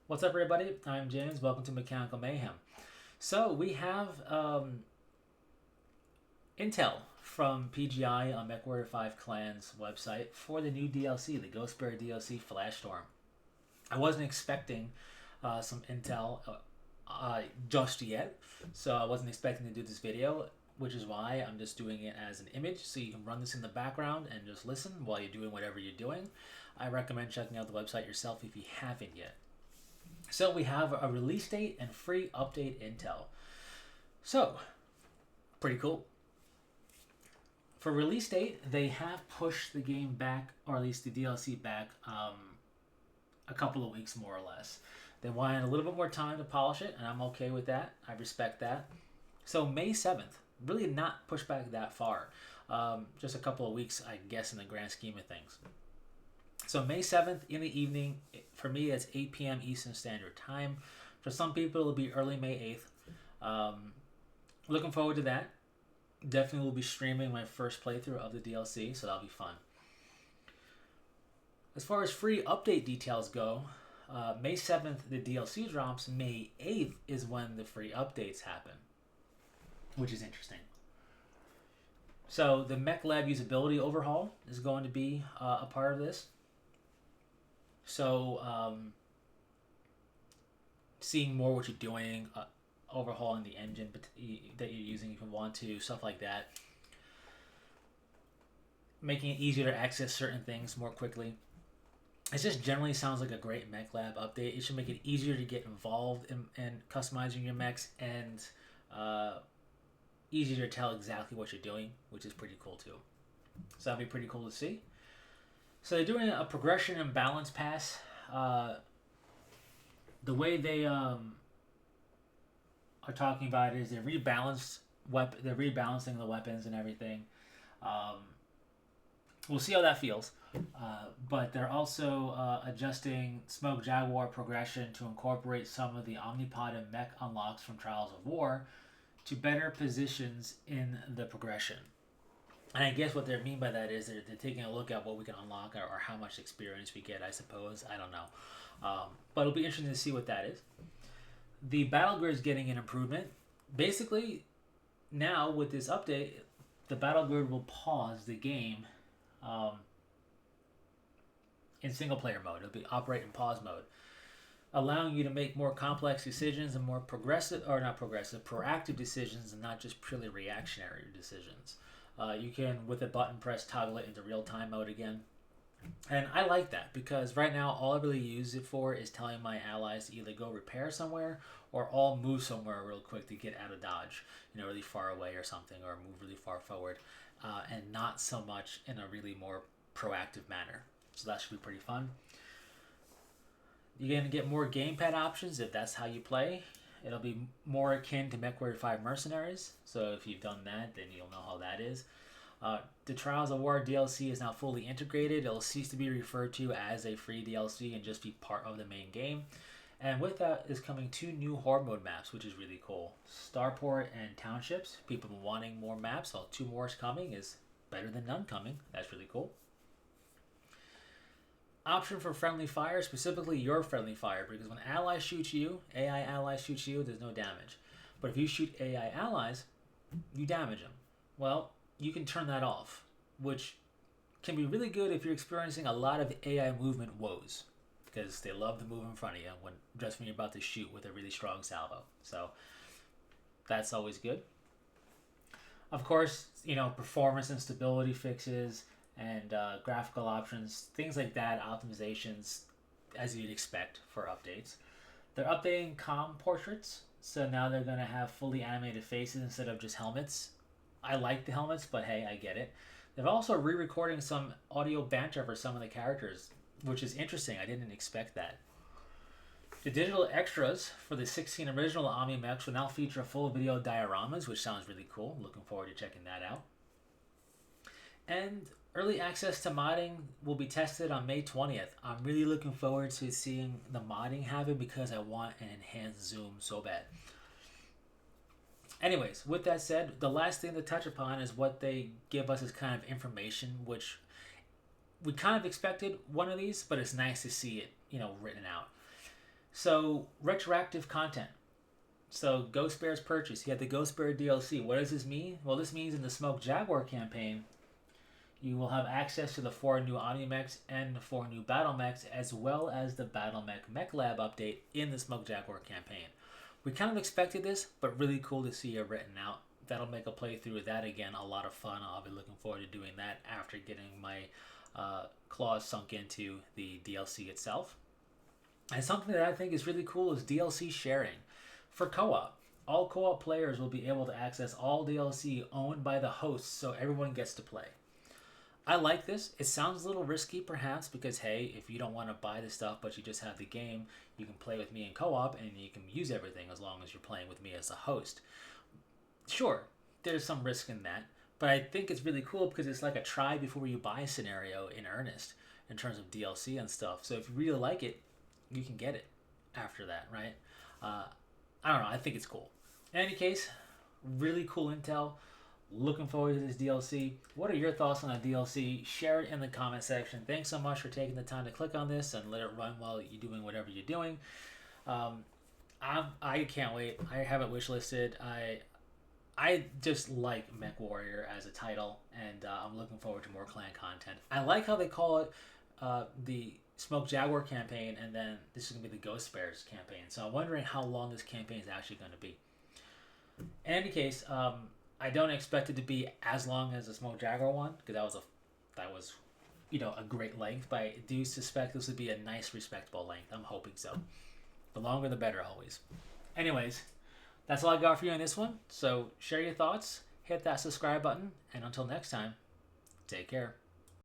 What's up, everybody? I'm James. Welcome to Mechanical Mayhem. So we have intel from PGI on Mechwarrior 5 Clan's website for the new DLC, the Ghost Bear DLC Flash Storm. I wasn't expecting some intel just yet, so I wasn't expecting to do this video, which is why I'm just doing it as an image, so you can run this in the background and just listen while you're doing whatever you're doing. I recommend checking out the website yourself if you haven't yet. So we have a release date and free update intel. So, pretty cool. For release date, they have pushed the game back, or at least the DLC back, a couple of weeks more or less. They wanted a little bit more time to polish it, and I'm okay with that. I respect that. So May 7th, really not pushed back that far. Just a couple of weeks, I guess, in the grand scheme of things. So May 7th in the evening, for me it's 8 p.m. Eastern Standard Time. For some people it'll be early May 8th. Looking forward to that. Definitely will be streaming my first playthrough of the DLC, so that'll be fun. As far as free update details go, May 7th the DLC drops. May 8th is when the free updates happen, which is interesting. So the Mech Lab usability overhaul is going to be a part of this. So, seeing more what you're doing, overhauling the engine that you're using if you want to, stuff like that. Making it easier to access certain things more quickly. It just generally sounds like a great Mech Lab update. It should make it easier to get involved in customizing your mechs and easier to tell exactly what you're doing, which is pretty cool too. So that'll be pretty cool to see. So they're doing a progression and balance pass. The way they are talking about it is they're rebalancing the weapons and everything. We'll see how that feels. But they're also adjusting Smoke Jaguar progression to incorporate some of the Omnipod and Mech unlocks from Trials of War to better positions in the progression. And I guess what they mean by that is they're taking a look at what we can unlock or how much experience we get, I suppose. I don't know. But it'll be interesting to see what that is. The battle grid is getting an improvement. Basically, now with this update, the battle grid will pause the game in single player mode. It'll be operate in pause mode, allowing you to make more complex decisions and more proactive decisions and not just purely reactionary decisions. You can, with a button press, toggle it into real-time mode again. And I like that because right now all I really use it for is telling my allies to either go repair somewhere or all move somewhere real quick to get out of dodge, really far away or something, or move really far forward, and not so much in a really more proactive manner. So that should be pretty fun. You're going to get more gamepad options if that's how you play. It'll be more akin to Mechwarrior 5 Mercenaries, so if you've done that, then you'll know how that is. The Trials of War DLC is now fully integrated. It'll cease to be referred to as a free DLC and just be part of the main game. And with that is coming 2 new Horde mode maps, which is really cool. Starport and Townships. People have been wanting more maps, so 2 more is coming is better than none coming. That's really cool. Option for friendly fire, specifically your friendly fire, because when allies shoot you, AI allies shoot you, there's no damage. But if you shoot AI allies, you damage them. Well, you can turn that off, which can be really good if you're experiencing a lot of AI movement woes, because they love to move in front of you when you're about to shoot with a really strong salvo. So that's always good. Of course, performance and stability fixes and graphical options, things like that, optimizations, as you'd expect for updates. They're updating comm portraits, so now they're going to have fully animated faces instead of just helmets. I like the helmets, but hey, I get it. They're also re-recording some audio banter for some of the characters, which is interesting. I didn't expect that. The digital extras for the 16 original Omni Mechs will now feature full video dioramas, which sounds really cool. Looking forward to checking that out. And early access to modding will be tested on May 20th. I'm really looking forward to seeing the modding happen because I want an enhanced zoom so bad. Anyways, with that said, the last thing to touch upon is what they give us as kind of information, which we kind of expected one of these, but it's nice to see it, written out. So retroactive content. So Ghost Bear's purchase. You had the Ghost Bear DLC. What does this mean? Well, this means in the Smoke Jaguar campaign, you will have access to the 4 new Omni-Mechs and the 4 new Battle Mechs, as well as the Battle Mech Lab update in the Smoke Jaguar campaign. We kind of expected this, but really cool to see it written out. That'll make a playthrough of that again a lot of fun. I'll be looking forward to doing that after getting my claws sunk into the DLC itself. And something that I think is really cool is DLC sharing. For co-op, all co-op players will be able to access all DLC owned by the hosts, so everyone gets to play. I like this. It sounds a little risky perhaps because, hey, if you don't want to buy the stuff but you just have the game, you can play with me in co-op and you can use everything as long as you're playing with me as a host. Sure, there's some risk in that, but I think it's really cool because it's like a try before you buy scenario in earnest in terms of DLC and stuff. So if you really like it, you can get it after that, right? I don't know. I think it's cool. In any case, really cool intel. Looking forward to this DLC. What are your thoughts on the DLC? Share it in the comment section. Thanks so much for taking the time to click on this and let it run while you're doing whatever you're doing. I can't wait. I have it wishlisted. I just like Mechwarrior as a title, and I'm looking forward to more clan content. I like how they call it the Smoke Jaguar campaign, and then this is going to be the Ghost Bears campaign. So I'm wondering how long this campaign is actually going to be. In any case, I don't expect it to be as long as the Smoke Jaguar one, because that was a great length. But I do suspect this would be a nice, respectable length. I'm hoping so. The longer, the better, always. Anyways, that's all I got for you on this one. So share your thoughts, hit that subscribe button, and until next time, take care.